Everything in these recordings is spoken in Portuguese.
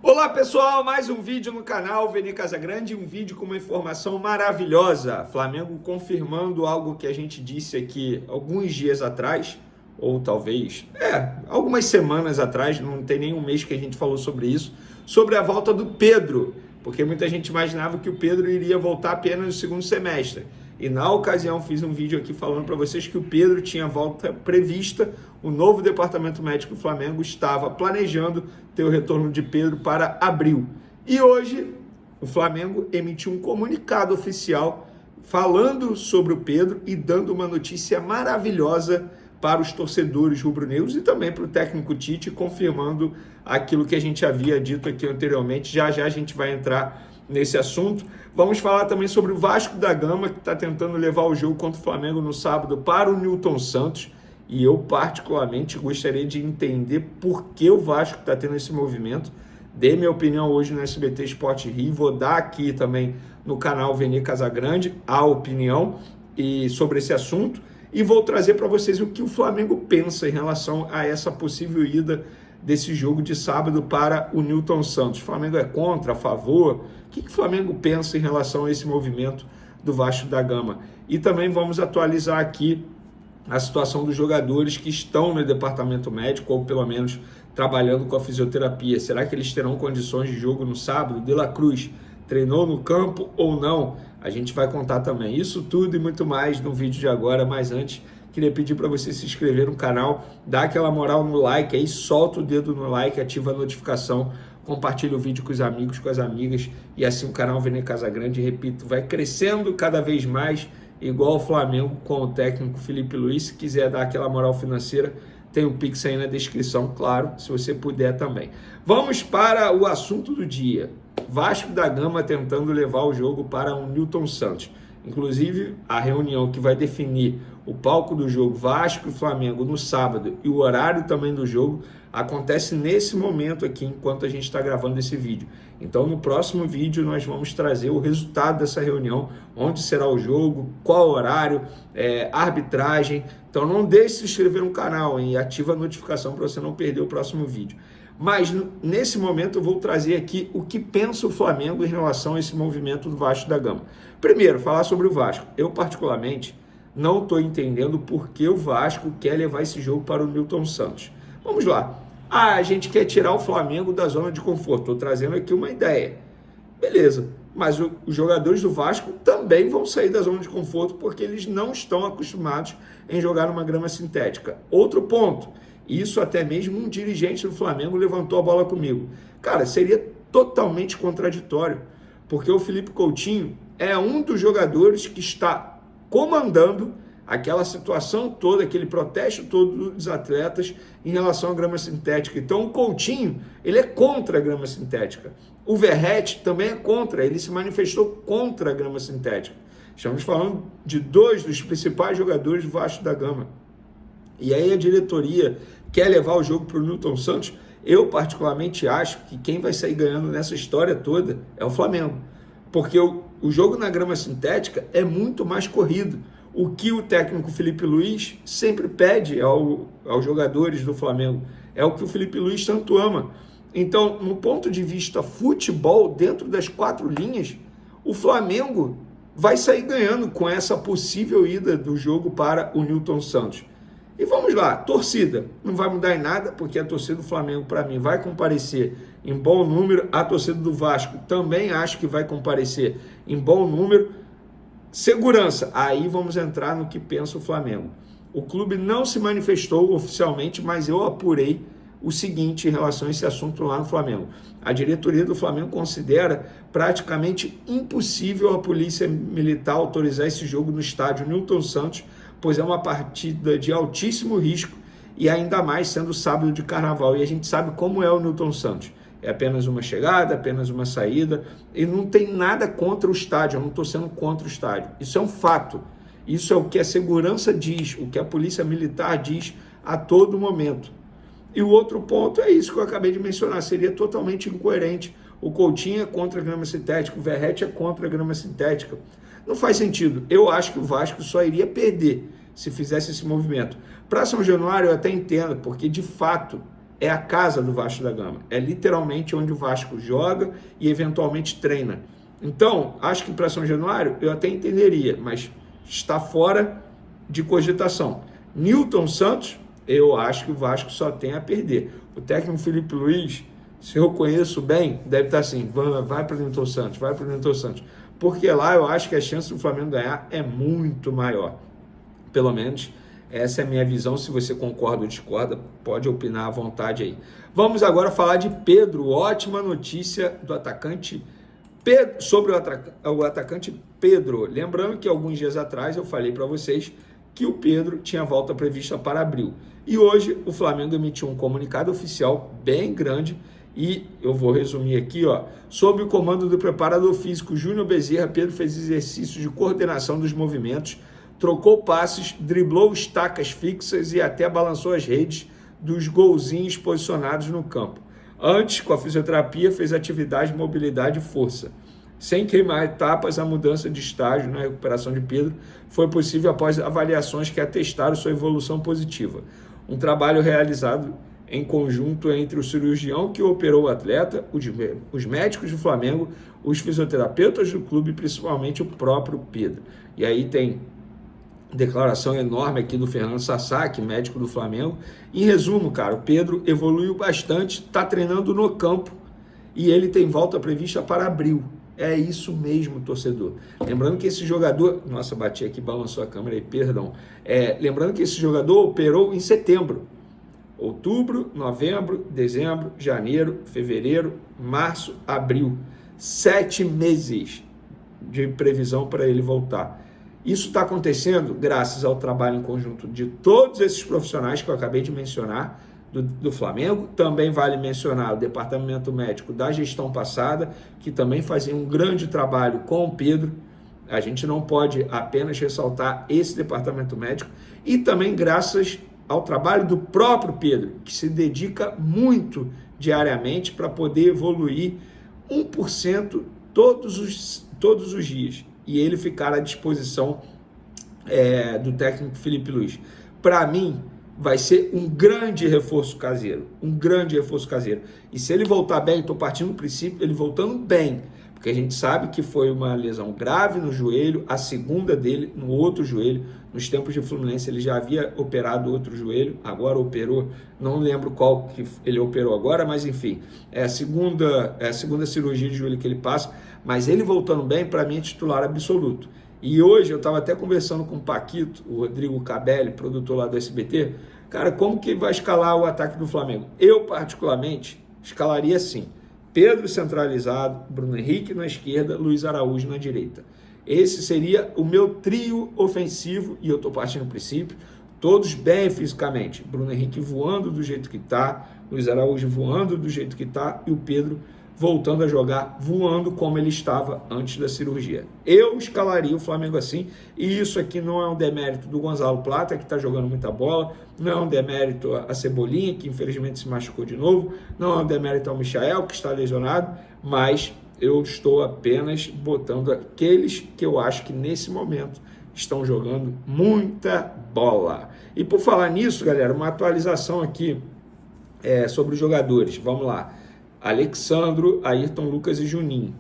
Olá pessoal, mais um vídeo no canal Veni Casagrande, um vídeo com uma informação maravilhosa. Flamengo confirmando algo que a gente disse aqui alguns dias atrás, ou talvez, algumas semanas atrás, não tem nem um mês que a gente falou sobre isso, sobre a volta do Pedro, porque muita gente imaginava que o Pedro iria voltar apenas no segundo semestre. E na ocasião fiz um vídeo aqui falando para vocês que o Pedro tinha volta prevista, o novo departamento médico do Flamengo estava planejando ter o retorno de Pedro para abril. E hoje o Flamengo emitiu um comunicado oficial falando sobre o Pedro e dando uma notícia maravilhosa para os torcedores rubro-negros e também para o técnico Tite, confirmando aquilo que a gente havia dito aqui anteriormente. Já já a gente vai entrar nesse assunto. Vamos falar também sobre o Vasco da Gama, que está tentando levar o jogo contra o Flamengo no sábado para o Newton Santos. E eu, particularmente, gostaria de entender por que o Vasco está tendo esse movimento. Dei minha opinião hoje no SBT Sport Rio. Vou dar aqui também no canal Veni Casagrande a opinião sobre esse assunto. E vou trazer para vocês o que o Flamengo pensa em relação a essa possível ida desse jogo de sábado para o Newton Santos. O Flamengo é contra, a favor? O que o Flamengo pensa em relação a esse movimento do Vasco da Gama? E também vamos atualizar aqui a situação dos jogadores que estão no departamento médico, ou pelo menos trabalhando com a fisioterapia. Será que eles terão condições de jogo no sábado? De La Cruz treinou no campo ou não? A gente vai contar também isso tudo e muito mais no vídeo de agora, mas antes queria pedir para você se inscrever no canal, dar aquela moral no like aí, solta o dedo no like, ativa a notificação, compartilha o vídeo com os amigos, com as amigas, e assim o canal Veni Casagrande, repito, vai crescendo cada vez mais, igual o Flamengo com o técnico Felipe Luiz. Se quiser dar aquela moral financeira, tem o Pix aí na descrição, claro, se você puder também. Vamos para o assunto do dia. Vasco da Gama tentando levar o jogo para o Newton Santos. Inclusive, a reunião que vai definir o palco do jogo Vasco e Flamengo no sábado e o horário também do jogo acontece nesse momento aqui, enquanto a gente está gravando esse vídeo. Então, no próximo vídeo, nós vamos trazer o resultado dessa reunião, onde será o jogo, qual horário, arbitragem. Então, não deixe de se inscrever no canal e ativa a notificação para você não perder o próximo vídeo. Mas, nesse momento, eu vou trazer aqui o que pensa o Flamengo em relação a esse movimento do Vasco da Gama. Primeiro, falar sobre o Vasco. Eu, particularmente, não estou entendendo por que o Vasco quer levar esse jogo para o Newton Santos. Vamos lá. A gente quer tirar o Flamengo da zona de conforto. Estou trazendo aqui uma ideia. Beleza. Mas os jogadores do Vasco também vão sair da zona de conforto porque eles não estão acostumados em jogar numa grama sintética. Outro ponto. Isso até mesmo um dirigente do Flamengo levantou a bola comigo. Cara, seria totalmente contraditório, porque o Felipe Coutinho é um dos jogadores que está comandando aquela situação toda, aquele protesto todo dos atletas em relação à grama sintética. Então o Coutinho, ele é contra a grama sintética. O Verratti também é contra, ele se manifestou contra a grama sintética. Estamos falando de dois dos principais jogadores do Vasco da Gama. E aí a diretoria quer levar o jogo para o Newton Santos. Eu particularmente acho que quem vai sair ganhando nessa história toda é o Flamengo. Porque o jogo na grama sintética é muito mais corrido. O que o técnico Felipe Luiz sempre pede aos jogadores do Flamengo é o que o Felipe Luiz tanto ama. Então, no ponto de vista futebol, dentro das quatro linhas, o Flamengo vai sair ganhando com essa possível ida do jogo para o Newton Santos. E vamos lá, torcida, não vai mudar em nada, porque a torcida do Flamengo, para mim, vai comparecer em bom número, a torcida do Vasco também acho que vai comparecer em bom número. Segurança, aí vamos entrar no que pensa o Flamengo. O clube não se manifestou oficialmente, mas eu apurei o seguinte em relação a esse assunto lá no Flamengo. A diretoria do Flamengo considera praticamente impossível a polícia militar autorizar esse jogo no estádio Newton Santos, pois é uma partida de altíssimo risco e ainda mais sendo sábado de carnaval. E a gente sabe como é o Newton Santos. É apenas uma chegada, apenas uma saída, e não tem nada contra o estádio, eu não estou sendo contra o estádio. Isso é um fato. Isso é o que a segurança diz, o que a polícia militar diz a todo momento. E o outro ponto é isso que eu acabei de mencionar, seria totalmente incoerente. O Coutinho é contra a grama sintética, o Verratti é contra a grama sintética. Não faz sentido. Eu acho que o Vasco só iria perder se fizesse esse movimento. Para São Januário eu até entendo, porque de fato é a casa do Vasco da Gama. É literalmente onde o Vasco joga e eventualmente treina. Então, acho que para São Januário eu até entenderia, mas está fora de cogitação. Newton Santos, eu acho que o Vasco só tem a perder. O técnico Felipe Luiz, se eu conheço bem, deve estar assim, vai para o Newton Santos, vai para o Newton Santos. Porque lá eu acho que a chance do Flamengo ganhar é muito maior. Pelo menos essa é a minha visão. Se você concorda ou discorda, pode opinar à vontade aí. Vamos agora falar de Pedro. Ótima notícia do atacante Pedro, sobre o atacante Pedro. Lembrando que alguns dias atrás eu falei para vocês que o Pedro tinha volta prevista para abril. E hoje o Flamengo emitiu um comunicado oficial bem grande e eu vou resumir aqui, ó. Sob o comando do preparador físico Júnior Bezerra, Pedro fez exercícios de coordenação dos movimentos, trocou passes, driblou estacas fixas e até balançou as redes dos golzinhos posicionados no campo. Antes, com a fisioterapia, fez atividade de mobilidade e força. Sem queimar etapas, a mudança de estágio na recuperação de Pedro foi possível após avaliações que atestaram sua evolução positiva. Um trabalho realizado em conjunto entre o cirurgião que operou o atleta, os médicos do Flamengo, os fisioterapeutas do clube e principalmente o próprio Pedro. E aí tem declaração enorme aqui do Fernando Sasaki, médico do Flamengo. Em resumo, cara, o Pedro evoluiu bastante, está treinando no campo e ele tem volta prevista para abril. É isso mesmo, torcedor. Lembrando que esse jogador... Nossa, bati aqui, balançou a câmera aí, perdão. Lembrando que esse jogador operou em setembro. Outubro, novembro, dezembro, janeiro, fevereiro, março, abril. 7 meses de previsão para ele voltar. Isso está acontecendo graças ao trabalho em conjunto de todos esses profissionais que eu acabei de mencionar do Flamengo. Também vale mencionar o departamento médico da gestão passada, que também fazia um grande trabalho com o Pedro. A gente não pode apenas ressaltar esse departamento médico. E também graças ao trabalho do próprio Pedro, que se dedica muito diariamente para poder evoluir 1% todos os dias. E ele ficar à disposição do técnico Felipe Luiz. Para mim, vai ser um grande reforço caseiro. Um grande reforço caseiro. E se ele voltar bem, estou partindo do princípio, ele voltando bem, porque a gente sabe que foi uma lesão grave no joelho, a segunda dele no outro joelho. Nos tempos de Fluminense ele já havia operado outro joelho, agora operou, não lembro qual que ele operou agora, mas enfim, é a segunda cirurgia de joelho que ele passa, mas ele voltando bem, para mim é titular absoluto. E hoje eu estava até conversando com o Paquito, o Rodrigo Cabelli, produtor lá do SBT, cara, como que vai escalar o ataque do Flamengo? Eu, particularmente, escalaria assim: Pedro centralizado, Bruno Henrique na esquerda, Luiz Araújo na direita. Esse seria o meu trio ofensivo, e eu estou partindo do princípio, todos bem fisicamente. Bruno Henrique voando do jeito que está, Luiz Araújo voando do jeito que está, e o Pedro voltando a jogar, voando como ele estava antes da cirurgia. Eu escalaria o Flamengo assim, e isso aqui não é um demérito do Gonzalo Plata, que está jogando muita bola, não é um demérito a Cebolinha, que infelizmente se machucou de novo, não é um demérito ao Michael, que está lesionado, mas eu estou apenas botando aqueles que eu acho que nesse momento estão jogando muita bola. E por falar nisso, galera, uma atualização aqui sobre os jogadores. Vamos lá. Alexandro, Ayrton Lucas e Juninho.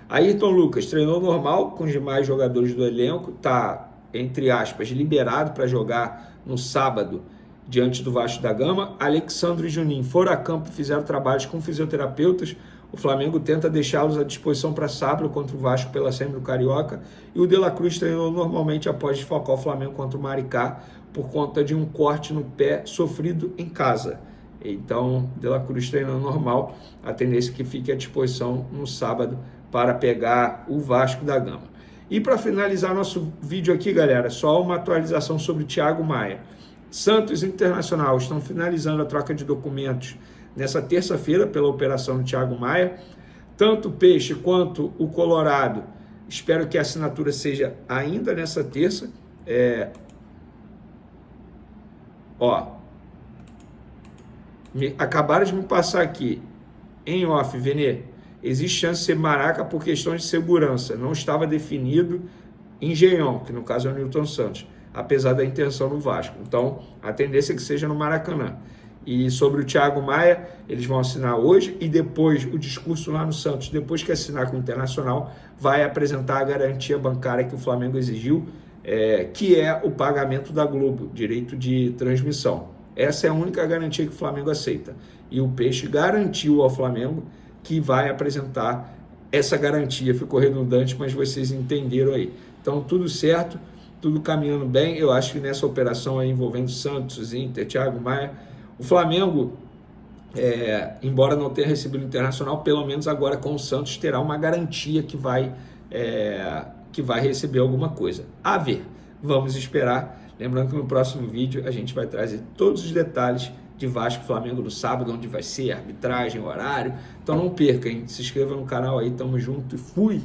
Ayrton Lucas treinou normal com os demais jogadores do elenco, está, entre aspas, liberado para jogar no sábado diante do Vasco da Gama. Alexandro e Juninho foram a campo e fizeram trabalhos com fisioterapeutas. O Flamengo tenta deixá-los à disposição para sábado contra o Vasco pela Semi do Carioca. E o De La Cruz treinou normalmente após desfalcar o Flamengo contra o Maricá por conta de um corte no pé sofrido em casa. Então, De La Cruz treinando normal, a tendência é que fique à disposição no sábado para pegar o Vasco da Gama. E para finalizar nosso vídeo aqui, galera, só uma atualização sobre o Thiago Maia. Santos e Internacional estão finalizando a troca de documentos nessa terça-feira pela operação do Thiago Maia. Tanto o Peixe quanto o Colorado, espero que a assinatura seja ainda nessa terça. Acabaram de me passar aqui, em off, Venê, existe chance de ser Maraca por questões de segurança. Não estava definido Engenhão, que no caso é o Newton Santos, apesar da intenção no Vasco. Então, a tendência é que seja no Maracanã. E sobre o Thiago Maia, eles vão assinar hoje e depois o discurso lá no Santos, depois que assinar com o Internacional, vai apresentar a garantia bancária que o Flamengo exigiu, que é o pagamento da Globo, direito de transmissão. Essa é a única garantia que o Flamengo aceita. E o Peixe garantiu ao Flamengo que vai apresentar essa garantia. Ficou redundante, mas vocês entenderam aí. Então, tudo certo, tudo caminhando bem. Eu acho que nessa operação aí envolvendo Santos, Inter, Thiago Maia, o Flamengo, embora não tenha recebido o Internacional, pelo menos agora com o Santos terá uma garantia que vai receber alguma coisa. A ver, vamos esperar. Lembrando que no próximo vídeo a gente vai trazer todos os detalhes de Vasco e Flamengo no sábado, onde vai ser, arbitragem, horário. Então não perca, hein? Se inscreva no canal aí, tamo junto e fui!